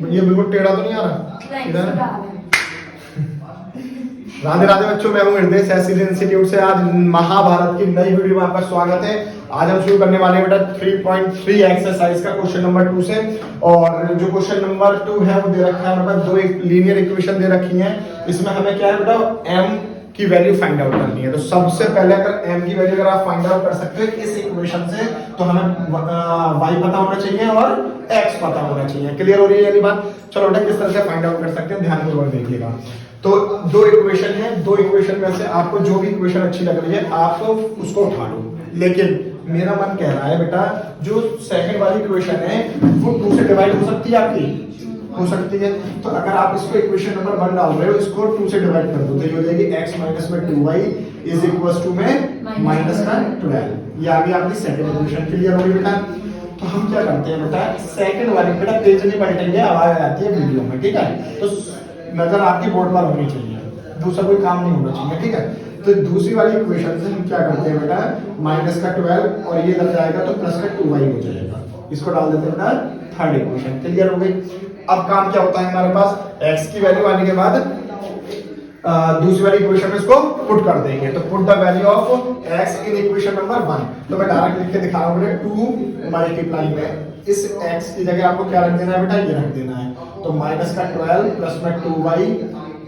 ये बिल्कुल टेढ़ा तो नहीं आ रहा इधर। राधे राधे बच्चों, मैं हूं हृदय एसएससी इंस्टीट्यूट से। आज महाभारत की नई वीडियो में आपका स्वागत है। आज हम शुरू करने वाले हैं बेटा 3.3 एक्सरसाइज का क्वेश्चन नंबर 2 से। और जो क्वेश्चन नंबर 2 है वो दे रखा है हमारे पास, दो एक लीनियर इक्वेशन दे रखी है। इसमें हमें क्या है बेटा, m की वैल्यू फाइंड आउट करनी है। तो सबसे पहले अगर m की वैल्यू अगर आप फाइंड आउट कर सकते हो इस इक्वेशन से, तो हमें y पता होना चाहिए और x पता होना चाहिए। क्लियर हो रही है ये बात? चलो बेटा किस तरह से फाइंड आउट कर सकते हैं ध्यानपूर्वक देखिएगा। तो दो इक्वेशन है, दो इक्वेशन में से आपको जो भी इक्वेशन अच्छी लग रही है आप तो उसको उठा लो। लेकिन मेरा मन कह रहा है बेटा जो सेकंड वाली इक्वेशन है वो 2 से डिवाइड हो सकती है, आपकी हो सकती है। तो अगर आप इसको इक्वेशन नंबर 1 डाल रहे हो, इसको 2 से डिवाइड कर दो तो ये हो जाएगी x माइनस में 2y इज इक्वल टू में माइनस का 12। ये आ गई आपकी सेकंड इक्वेशन। क्लियर हो गई बेटा? तो हम क्या करते हैं बेटा, सेकंड वाली बेटा पेज नहीं पलटेंगे, आवाज आती है वीडियो में, ठीक है? तो नजर आपकी बोर्ड पर होनी चाहिए, दूसरा कोई काम नहीं होना चाहिए, ठीक है? तो दूसरी वाली इक्वेशन से हम क्या करते हैं बेटा, माइनस का 12 और ये लग जाएगा तो प्लस का 2y हो जाएगा। इसको डाल देते हैं बेटा थर्ड इक्वेशन। क्लियर हो गई? अब काम क्या होता है हमारे पास, x की वैल्यू आने के बाद दूसरी वाली इक्वेशन में इसको पुट कर देंगे। तो put the value of x in equation number 1। तो मैं डायरेक्ट लिख के दिखा रहा हूं, 2 मल्टीप्लाई में इस x की जगह आपको क्या रख देना है बेटा, ये रख देना है। तो माइनस का 12 प्लस में 2y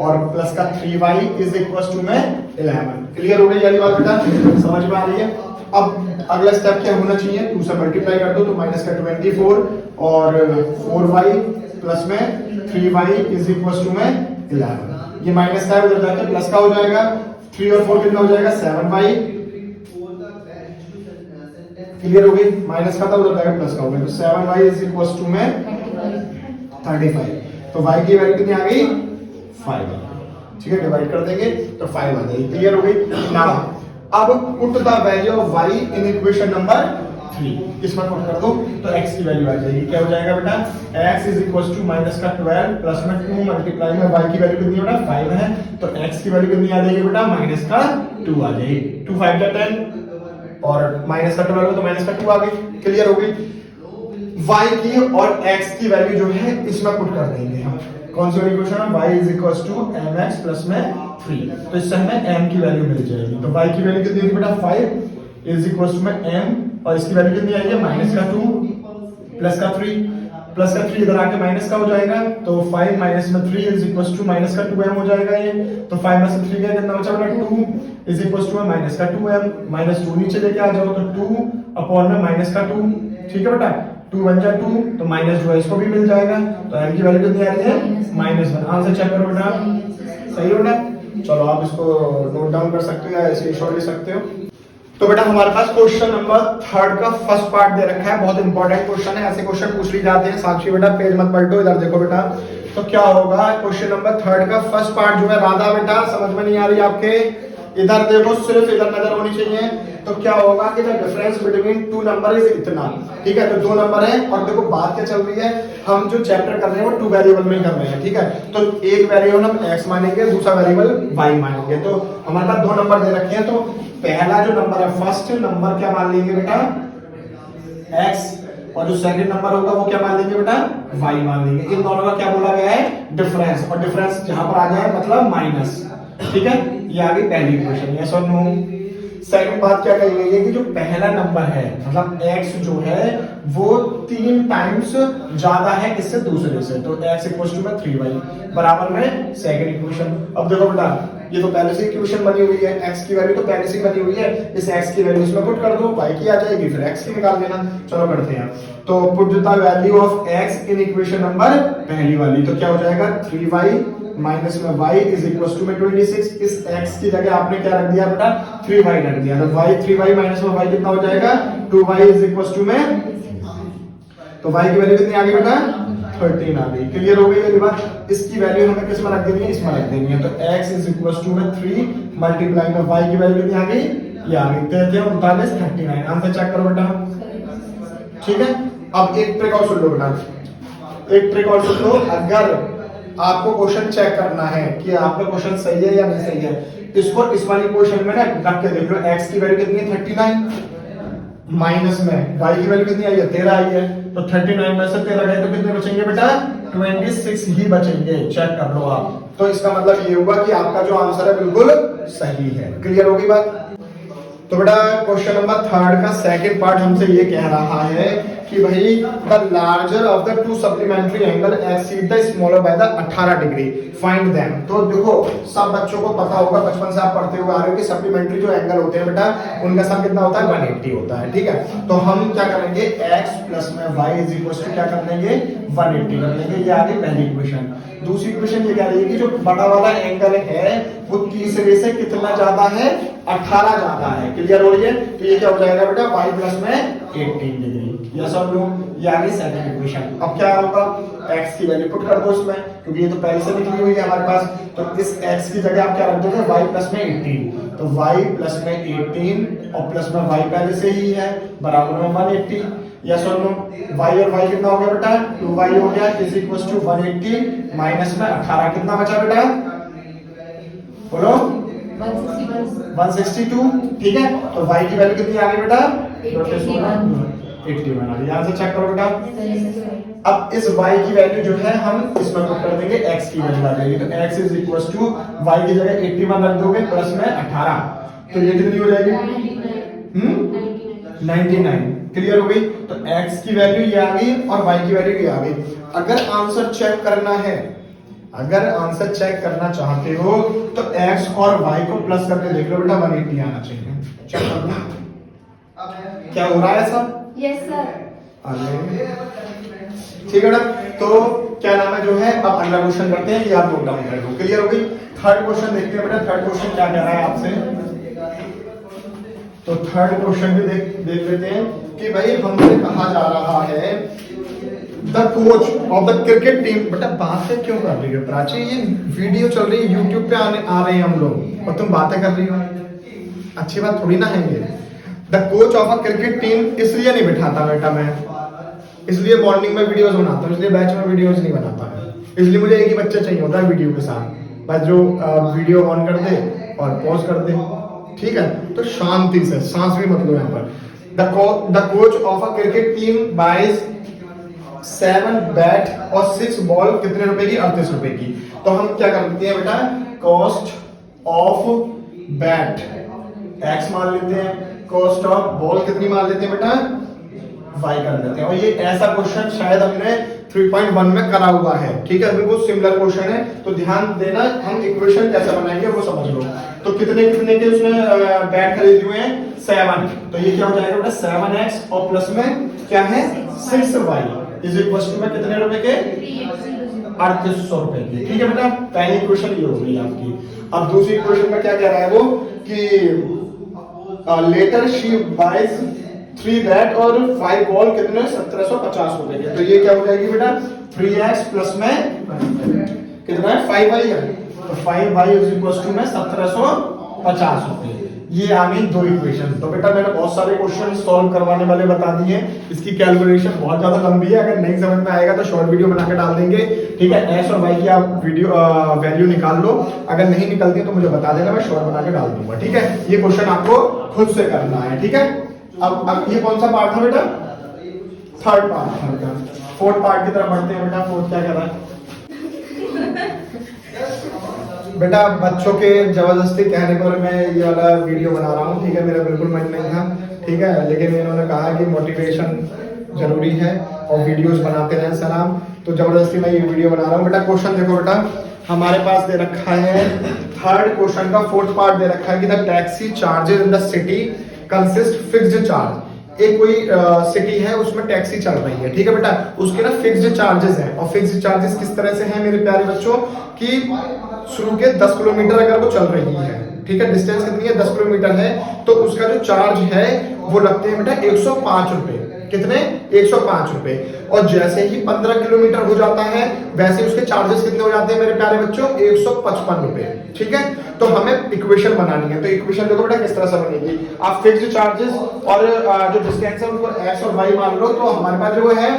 और प्लस का 3y इज इक्वल टू में 11। क्लियर हो गई ये बात बेटा? समझ में आ रही है? अब अगला स्टेप क्या होना चाहिए, 2 से मल्टीप्लाई कर दो तो माइनस का 24 और 4y प्लस में 3y इज इक्वल टू में 11। ये माइनस का है, उधर जाके प्लस का हो जाएगा। 3 और 4 कितना हो जाएगा, 7y। क्लियर हो गई? माइनस का था उधर जाके प्लस का हो गया, तो 7y इज इक्वल टू में 35। तो y की वैल्यू कितनी आ गई, 5। ठीक है, डिवाइड कर देंगे तो 5 आ जाएगी। क्लियर हो गई? नाउ अब put the value of y in equation number 3। इसमें पुट कर दो तो x की वैल्यू आ जाएगी। क्या हो जाएगा बेटा, x is equal to minus का 12 प्लस में 2 मल्टीप्लाई में y की वैल्यू कितनी है बेटा, 5 है। तो x की वैल्यू कितनी आ जाएगी बेटा, माइनस का 2 आ जाएगी। 2 5 का 10 और माइनस का 12 तो माइनस का 2 आ गई। क्लियर हो गई? y की और x की वैल्यू जो है इसमें पुट कर देंगे हम। कौन सी वाली इक्वेशन है, y is equal to mx plus में 3। तो इससे हमें m की वैल्यू मिल जाएगी। तो y की वैल्यू कितनी है बेटा, 5 इज इक्वल टू में m और इसकी वैल्यू कितनी आएगी, माइनस का 2 प्लस का 3। प्लस का 3 इधर आके माइनस का हो जाएगा, तो 5 माइनस में 3 इज इक्वल टू माइनस का 2m हो जाएगा ये। तो 5 में से 3 गया कितना बचा बेटा, 2 इज इक्वल टू माइनस का 2m। माइनस 2 नीचे लेके आ जाओ तो 2 अपॉन में माइनस का 2। ठीक है बेटा, 2 बन जाए 2 तो माइनस जो है इसको भी मिल जाएगा। तो m की वैल्यू कितनी आ रही है, -1। आंसर चेक करो बेटा, सही हो बेटा? चलो आप इसको नोट डाउन कर सकते हो या ऐसे ही शॉर्ट ले सकते हो। तो बेटा हमारे पास क्वेश्चन नंबर 3 का फर्स्ट पार्ट दे रखा है, बहुत इंपॉर्टेंट क्वेश्चन है। ऐसे क्वेश्चन पूछ ली जाते हैं। साक्षी बेटा पेज मत पलटो, इधर देखो बेटा। तो क्या होगा, क्वेश्चन नंबर 3 का फर्स्ट पार्ट जो है, राधा बेटा समझ में नहीं आ रही आपके, इधर देखो, सिर्फ इधर नजर होनी चाहिए। तो क्या होगा कि the difference between 2 number is इतना। ठीक है, तो 2 नंबर है और देखो बात क्या चल रही है, हम जो चैप्टर कर रहे हैं वो 2 वेरिएबल में ही कर रहे हैं। ठीक है, तो एक वेरिएबल हम x मानेंगे, दूसरा वेरिएबल y मानेंगे। तो हमारे पास 2 नंबर दे रखे हैं, तो पहला जो नंबर है, फर्स्ट नंबर क्या मान लेंगे बेटा, x, और जो सेकंड नंबर होगा वो क्या मान लेंगे बेटा, y मान लेंगे। इन दोनों का क्या बोला गया है, डिफरेंस। और डिफरेंस जहां पर आ जाए मतलब माइनस। ठीक है, ये आ गई पहली इक्वेशन, यस और नो। सेकंड बात क्या कही गई है कि जो पहला नंबर है मतलब x जो है वो 3 टाइम्स ज्यादा है इससे दूसरे से। तो x इक्वल टू में 3y बराबर में सेकंड इक्वेशन। अब देखो बेटा, ये तो पहले से इक्वेशन बनी हुई है, x की वैल्यू तो पहले से बनी हुई है। इस x की वैल्यू इसमें पुट कर दो, y की आ जाएगी, फिर x की निकाल देना। चलो करते हैं। तो put the value of x in equation number पहली वाली, तो क्या हो जाएगा, 3y माइनस में y इज इक्वल टू में 26। इस x की जगह आपने क्या रख दिया बेटा, 3y रख दिया। तो y 3y माइनस में y कितना हो जाएगा, 2y इज इक्वल टू में, तो y की वैल्यू कितनी आ गई बेटा, 13 आ गई। क्लियर हो गई ये बात? इसकी वैल्यू हमें किस में रख देनी है, इसमें रख देनी है। तो x इज इक्वल टू में 3 मल्टीप्लाई में y की वैल्यू कितनी आ गई, ये आ गई 39 39। आंसर चेक करो बेटा। ठीक है, अब एक ट्रिक और सुन लो बेटा, एक ट्रिक और सुन लो। अगर आपको क्वेश्चन चेक करना है कि आपका क्वेश्चन सही है या नहीं सही है, इसको इस वाली क्वेश्चन में ना रख के देख लो। x की वैल्यू कितनी है, 39, माइनस में y की वैल्यू कितनी आई है, 13 आई है। तो 39 में से 13 गए तो कितने बचेंगे बेटा, 26 ही बचेंगे, चेक कर लो आप। तो इसका मतलब ये हुआ कि आपका जो आंसर है बिल्कुल सही है। क्लियर होगी बात? तो बेटा क्वेश्चन नंबर 3 का सेकंड पार्ट हमसे ये कह रहा है कि भाई the larger of the two supplementary angle exceed the smaller by the 18 degree, find them. तो देखो सब बच्चों को पता होगा, बचपन से आप पढ़ते हुए आ रहे हो कि सप्लीमेंट्री जो एंगल होते हैं बेटा उनका सम कितना होता है, 180 होता है। ठीक है, तो हम क्या करेंगे, x प्लस में y इज इक्वल टू क्या कर लेंगे, 180 कर लेंगे। ये आ गई पहली इक्वेशन। दूसरी इक्वेशन ये कह रही है कि जो बड़ा वाला एंगल है वो तीसरे से कितना ज्यादा है, 18 ज्यादा है। क्लियर हो रही है? तो ये क्या हो जाएगा बेटा, y प्लस में 18 डिग्री। यस और नो? ये आ गई सेकंड इक्वेशन। अब क्या होगा, x की वैल्यू पुट कर दो इसमें, क्योंकि ये तो पहले से निकली हुई है हमारे पास। तो इस x की जगह आप क्या रख दोगे, y प्लस में 18। तो y प्लस में 18 और प्लस में y पहले से ही है, बराबर में 180। यस और नो? y और y कितना हो गया बेटा, 2y हो गया इज इक्वल टू 180 माइनस में 18 कितना बचा बेटा, बोलो 162। ठीक है, तो y की वैल्यू कितनी आ गई बेटा, 81 आ गई। यहां से चेक करो बेटा। अब इस y की वैल्यू जो है हम इसमें पुट कर देंगे, x की वैल्यू आ जाएगी। तो x is equal to y की जगह 81 रख दोगे प्लस में 18, तो ये कितनी हो जाएगी, 99। क्लियर हो गई? तो x की वैल्यू ये आ गई और y की वैल्यू ये आ गई। अगर आंसर चेक करना है, अगर आंसर चेक करना चाहते हो तो x और y को प्लस करके देख लो बेटा, 180 आना चाहिए। चेक कर लो क्या हो रहा है ऐसा। Yes sir. ठीक है ना, तो क्या नाम है जो है, अब अगला क्वेश्चन करते हैं, ये आप नोट डाउन कर लो। क्लियर हो गई? थर्ड क्वेश्चन देखते हैं बेटा। थर्ड क्वेश्चन क्या कह रहा है आपसे, तो थर्ड क्वेश्चन भी देख लेते हैं कि भाई हमसे कहा जा रहा है the coach of the cricket team. बेटा बातें क्यों कर रही हो प्राची, ये वीडियो चल रही है यूट्यूब पे आ रहे हैं हम लोग और तुम बातें कर रही हो, अच्छी बात थोड़ी ना है ये। The coach of a cricket team इसलिए नहीं बिठाता बेटा मैं, इसलिए मॉर्निंग में वीडियोस बनाता हूँ, इसलिए बैच में वीडियोस नहीं बनाता मैं, इसलिए मुझे एक ही बच्चा चाहिए होता है वीडियो के साथ, बस जो वीडियो ऑन कर दे और पॉज कर दे। ठीक है, तो शांति से, सांस भी मत लो यहाँ पर। The coach of a cricket team buys 7 bat और 6 बॉल कितने रुपए की, 38 रुपए की। तो हम क्या करते हैं बेटा, कॉस्ट ऑफ बैट x मान लेते हैं, कॉस्ट ऑफ बॉल कितनी मान लेते हैं बेटा, y कर देते हैं। और ये ऐसा क्वेश्चन शायद हमने 3.1 में करा हुआ है। ठीक है, बिल्कुल सिमिलर क्वेश्चन है, तो ध्यान देना, हम इक्वेशन कैसे बनाएंगे वो समझ लो। तो कितने कितने के उसने बैट खरीदे हुए हैं, 7। तो ये क्या हो जाएगा बेटा, 7x और प्लस में क्या है 6y इज इक्वल टू में कितने रुपए के, 3800 रुपए के। ठीक है बेटा, पहली इक्वेशन ये हो गई आपकी। अब दूसरी इक्वेशन में क्या कह रहा है वो कि लेटर शी बाइज 3 बैट और 5 बॉल कितने, 1750 रुपए के। तो ये क्या हो जाएगी बेटा, 3x प्लस में कितना है, 5y है, तो 5y इज इक्वल टू में 1750 रुपए। ये आ गई 2 इक्वेशन। तो बेटा मैंने बहुत सारे क्वेश्चन सॉल्व करवाने वाले बता दिए, इसकी कैलकुलेशन बहुत ज्यादा लंबी है, अगर नहीं समझ में आएगा तो शॉर्ट वीडियो बना के डाल देंगे। ठीक है, x और y की आप वीडियो वैल्यू निकाल लो, अगर नहीं निकलती तो मुझे बता देना, मैं शॉर्ट बना के डाल दूंगा। ठीक है, ये क्वेश्चन आपको खुद से करना है। ठीक है, अब ये कौन सा पार्ट था बेटा, थर्ड पार्ट था। फोर्थ पार्ट की तरफ बढ़ते हैं बेटा। फोर्थ क्या कह रहा है बेटा, बच्चों के जबरदस्ती कहने पर मैं ये वाला वीडियो बना रहा हूँ। ठीक है, मेरा बिल्कुल मन नहीं था, ठीक है, लेकिन इन्होंने कहा कि मोटिवेशन जरूरी है और वीडियोस बनाते रहें सलाम, तो जबरदस्ती मैं ये वीडियो बना रहा हूँ। बेटा क्वेश्चन देखो बेटा, हमारे पास दे रखा है थर्ड क्वेश्चन का फोर्थ पार्ट दे रखा है कि the taxi charges in the city consist fixed charge. एक कोई सिटी है उसमें टैक्सी चल रही है, ठीक है बेटा, उसके ना फिक्स्ड चार्जेस हैं। और फिक्स्ड चार्जेस किस तरह से हैं मेरे प्यारे बच्चों, कि शुरू के 10 किलोमीटर अगर वो चल रही है, ठीक है, डिस्टेंस कितनी है 10 किलोमीटर है, तो उसका जो चार्ज है वो लगते हैं बेटा 105 रुपए। कितने, 105 रुपए। और जैसे ही 15 किलोमीटर हो जाता है वैसे उसके चार्जेस कितने हो जाते हैं मेरे प्यारे बच्चों, 155 रुपए। ठीक है, तो हमें इक्वेशन बनानी है। तो इक्वेशन देखो बेटा किस तरह से बनेगी, आप फिक्स्ड चार्जेस और जो डिस्टेंस है उनको x और y मान लो। तो हमारे पास जो है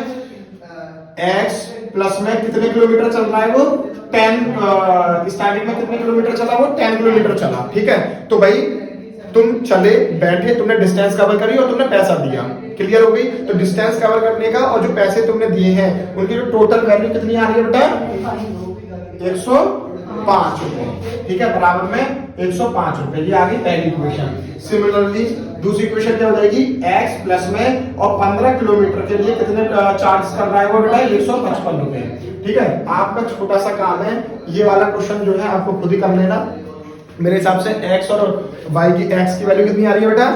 x प्लस में कितने किलोमीटर चल रहा है वो 10, स्टार्टिंग में कितने किलोमीटर चला वो 10 किलोमीटर चला। ठीक है, तो भाई तुम चले बैठे, तुमने डिस्टेंस कवर करी और तुमने पैसा दिया, क्लियर हो गई। तो डिस्टेंस कवर करने का और जो पैसे तुमने दिए हैं उनकी जो टोटल वैल्यू कितनी आ रही है बेटा, 105 रुपए, ठीक है, बराबर में 105 रुपए। ये आ गई पहली इक्वेशन। सिमिलरली दूसरी इक्वेशन क्या हो जाएगी, x प्लस में और 15 किलोमीटर के लिए कितने चार्ज कर रहा है वो बेटा, 155 रुपए, ठीक है। आपका छोटा सा काम है, ये वाला क्वेश्चन जो है आपको खुद ही कर लेना। मेरे हिसाब से x और y की, x की वैल्यू कितनी आ रही है बेटा,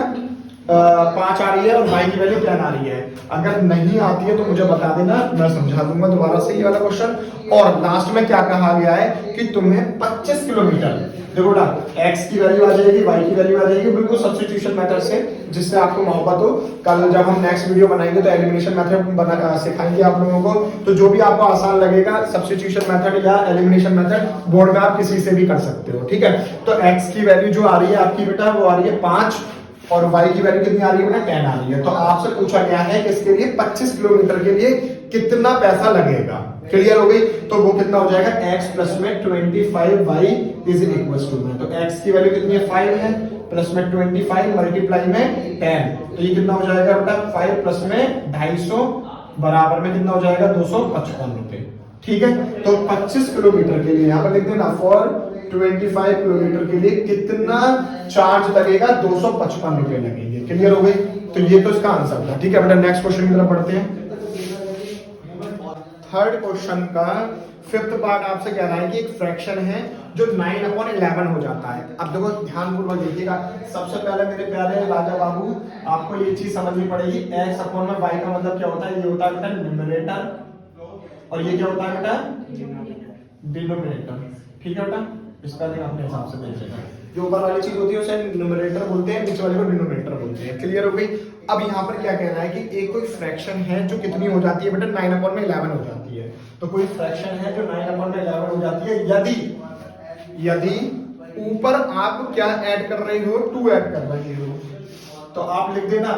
5 आ रही है, और y की वैल्यू 10 आ रही है। अगर नहीं आती है तो मुझे बता देना, मैं समझा दूंगा दोबारा से ये वाला क्वेश्चन। और लास्ट में क्या कहा गया है कि तुम्हें 25 किलोमीटर, देखो बेटा x की वैल्यू आ जाएगी, y की वैल्यू आ जाएगी, बिल्कुल सब्स्टिट्यूशन मेथड से, जिससे आपको मोहब्बत हो। कल जब हम नेक्स्ट वीडियो बनाएंगे तो एलिमिनेशन मेथड सिखाएंगे आप लोगों को, तो जो भी आपको आसान लगेगा, सब्स्टिट्यूशन मेथड या एलिमिनेशन मेथड, बोर्ड में आप किसी से भी कर सकते हो, ठीक है। तो x की वैल्यू जो आ रही है आपकी बेटा, वो आ रही है 5, और y की वैल्यू कितनी आ रही है बेटा, 10 आ रही है। तो आपसे पूछा गया है कि इसके लिए 25 किलोमीटर के लिए कितना पैसा लगेगा, क्लियर हो गई। तो वो कितना हो जाएगा, x प्लस में 25 y इज इक्वल टू में, तो x की वैल्यू कितनी है, 5 है, प्लस में 25 मल्टीप्लाई में 10, तो ये कितना हो जाएगा बेटा, 5 प्लस में 250 बराबर में कितना हो जाएगा, 255 रुपए, ठीक है। तो 25 किलोमीटर के लिए यहाँ पर लिख देना, फॉर 25 किलोमीटर के लिए कितना चार्ज लगेगा, 255 रुपए लगेंगे, क्लियर हो गई। तो ये तो इसका आंसर था, ठीक है बेटा। नेक्स्ट क्वेश्चन की तरफ बढ़ते हैं। थर्ड क्वेश्चन का फिफ्थ पार्ट आपसे कह रहा है कि एक फ्रैक्शन है जो 9/11 हो जाता है। अब देखो ध्यानपूर्वक देखिएगा, सबसे पहले मेरे प्यारे राजा बाबू, आपको ये चीज समझनी पड़ेगी, x अपॉन में y का मतलब क्या होता है, ये होता है बेटा न्यूमरेटर, और ये क्या होता है बेटा, डिनोमिनेटर, ठीक है बेटा। इसका अपने हिसाब से देखिएगा, जो ऊपर वाली चीज होती है उसे न्यूमरेटर बोलते हैं, नीचे वाले को डिनोमिनेटर बोलते हैं, क्लियर हो गई। अब यहाँ पर क्या कहना है कि एक कोई फ्रैक्शन है जो कितनी हो जाती है बेटा, 9/11 हो जाती है। तो कोई फ्रैक्शन है जो 9/11 हो जाती है, यदि ऊपर आप क्या ऐड कर रहे हो, 2 ऐड कर रहे हो, तो आप लिख देना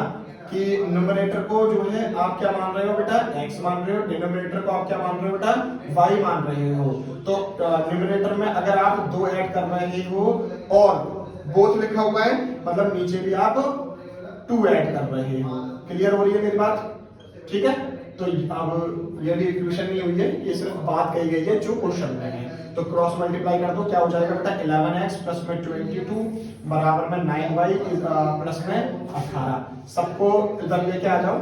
कि न्यूमरेटर को जो है आप क्या मान रहे हो बेटा, x मान रहे हो, डिनोमिनेटर को आप क्या मान रहे हो बेटा, y मान रहे हो। तो न्यूमरेटर में अगर आप 2 ऐड कर रहे हो और बोथ लिखा हुआ है, मतलब नीचे भी आप 2 ऐड कर रहे हो, क्लियर हो रही है मेरी बात, ठीक है। तो अब ये भी इक्वेशन नहीं हुई है, ये सिर्फ बात कही गई है जो क्वेश्चन में है। तो क्रॉस मल्टीप्लाई कर दो, क्या हो जाएगा बेटा, 11x प्लस में 22 बराबर में 9y प्लस में 18। सबको इधर लेके आ जाओ,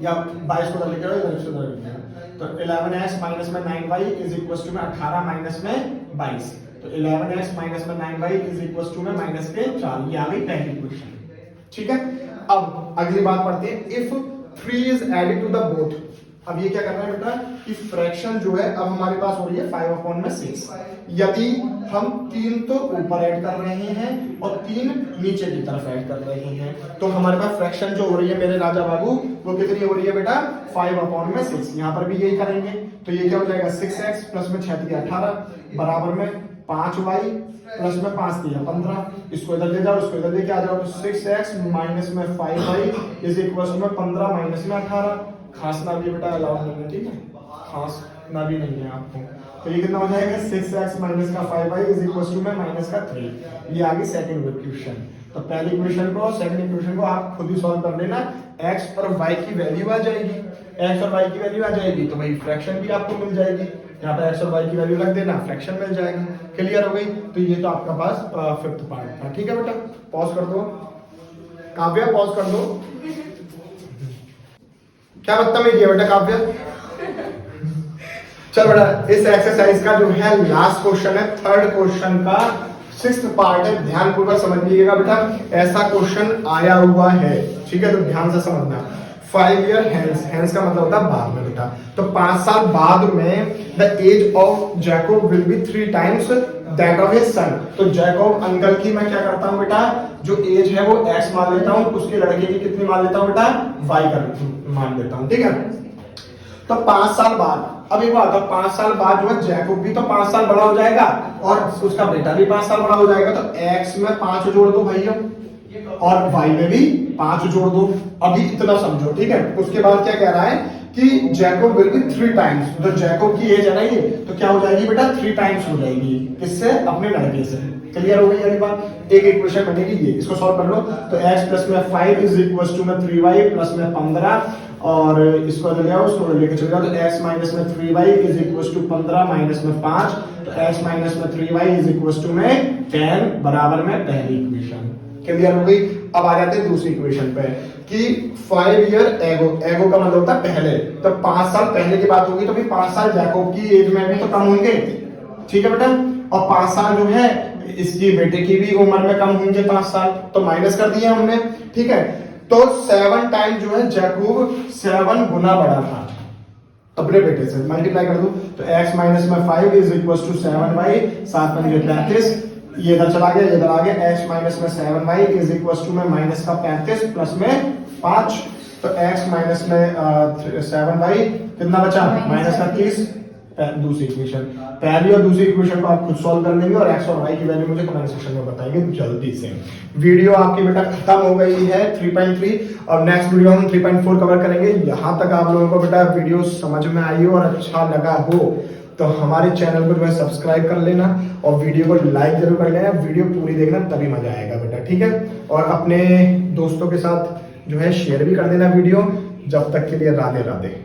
या 22 को इधर लेके आओ, इधर से उधर लेके आओ। तो 11x माइनस में 9y इज इक्वल टू में 18 माइनस में 22, तो 11x माइनस में 9y इज इक्वल टू में माइनस के 4। ये आ गई पहली इक्वेशन, ठीक है। अब अगली बात पढ़ते हैं, if 3 is added to the both. अब ये क्या कर रहे हैं बेटा कि फ्रैक्शन जो है अब हमारे पास हो रही है 5/6। यदि हम 3 तो ऊपर ऐड कर रहे हैं और 3 नीचे की तरफ ऐड कर रहे हैं, तो हमारे पास फ्रैक्शन जो हो रही है मेरे राजा बाबू, वो कितनी हो रही है बेटा, 5/6। यहाँ पर भी यही करेंगे, तो ये क्या हो जाएगा, 6x प्लस में 6 3 18 बराबर में 5y प्लस में 5 3 15। इसको इधर ले जाओ, इसको इधर लेके आ जाओ, तो 6x माइनस में 5y इज इक्वल टू में 15 माइनस में 18। खांसना भी बेटा अलाउड नहीं है, ठीक है, खांसना भी नहीं है आपको। तो ये कितना हो जाएगा, 6x माइनस का 5y इज इक्वल टू में माइनस का 3। ये आ गई सेकंड इक्वेशन। तो पहली इक्वेशन को, सेकंड इक्वेशन को आप खुद ही सॉल्व कर लेना, x और y की वैल्यू आ जाएगी, x और y की वैल्यू आ जाएगी तो वही फ्रैक्शन भी आपको मिल जाएगी। यहाँ पे x और y की वैल्यू रख देना, फ्रैक्शन मिल जाएगी, क्लियर हो गई। तो ये तो आपका पास फिफ्थ पार्ट था, ठीक है बेटा। पॉज कर दो, काव्या पॉज कर दो। क्या बदतमीजी है बेटा काव्या। चल बेटा, इस एक्सरसाइज का जो है लास्ट क्वेश्चन है, थर्ड क्वेश्चन का सिक्स्थ पार्ट है, ध्यान पूर्वक समझ लीजिएगा बेटा। ऐसा क्वेश्चन आया हुआ है, ठीक है, तो ध्यान से समझना। 5 ईयर हेंस, हेंस का मतलब होता है बाद में बेटा, तो 5 साल बाद में the age of Jacob will be 3 times that of his son. तो जैकब अंकल की मैं क्या करता हूँ बेटा, जो एज है वो x मान लेता हूँ, उसके लड़के की कितनी मान लेता हूँ बेटा, y का मान लेता हूँ, ठीक है। तो 5 साल बाद, अब एक बात, 5 साल बाद जो है जैकब भी तो 5 साल बड़ा हो जाएगा और उसका बेटा भी 5 साल बड़ा हो जाएगा, तो x में 5 जोड़ दो भाइयों और y में भी 5 जोड़ दो। अभी इतना समझो, ठीक है। उसके बाद क्या कह रहा है कि जैकोब विल बी 3 टाइम्स, तो जैकोब की एज है ना ये, तो क्या हो जाएगी बेटा 3 टाइम्स हो जाएगी, किससे? अपने लड़के से। क्लियर हो गई वाली बात। एक इक्वेशन बनेगी ये, इसको सॉल्व कर लो। तो x प्लस में 5 इज इक्वल टू में 3y प्लस में 15, और इसको ले आओ, उसको लेके चले जाओ। तो x माइनस में 3y is equal to 15 minus में 5, तो x माइनस में 3y इज इक्वल टू में 10 बराबर में पहली इक्वेशन। क्लियर हो गई। अब आ जाते हैं दूसरी इक्वेशन पे कि 5 ईयर एगो, एगो का मतलब होता है पहले, तो 5 साल पहले की बात होगी, तो भी 5 साल जैकोब की एज में भी तो कम होंगे, ठीक है बेटा। और 5 साल जो है इसकी बेटे की भी उम्र में कम होंगे 5 साल, तो माइनस कर दिया हमने, ठीक है। तो 7 टाइम जो है जैकोब 7 गुना बड़ा था अपने बेटे से, मल्टीप्लाई कर दो। तो x माइनस में 5 इज इक्वल टू 7y, 7 में मुझे 35, ये इधर चला गया, ये इधर आ गया। x माइनस में 7y इज इक्वल टू में माइनस का 35 प्लस में 5, तो x माइनस में 7y कितना बचा? माइनस का 30। दूसरी इक्वेशन, पहली और दूसरी इक्वेशन को आप खुद सॉल्व कर लेंगे, और x और y की वैल्यू मुझे कमेंट सेक्शन में बताएंगे जल्दी से। वीडियो आपकी बेटा खत्म हो गई है 3.3, और नेक्स्ट वीडियो हम 3.4 कवर करेंगे। यहाँ तक आप लोगों को बेटा वीडियो समझ में आई हो और अच्छा लगा हो तो हमारे चैनल को जो है सब्सक्राइब कर लेना, और वीडियो को लाइक जरूर कर लेना। वीडियो पूरी देखना तभी मजा आएगा बेटा, ठीक है। और अपने दोस्तों के साथ जो है शेयर भी कर देना वीडियो। जब तक के लिए राधे राधे।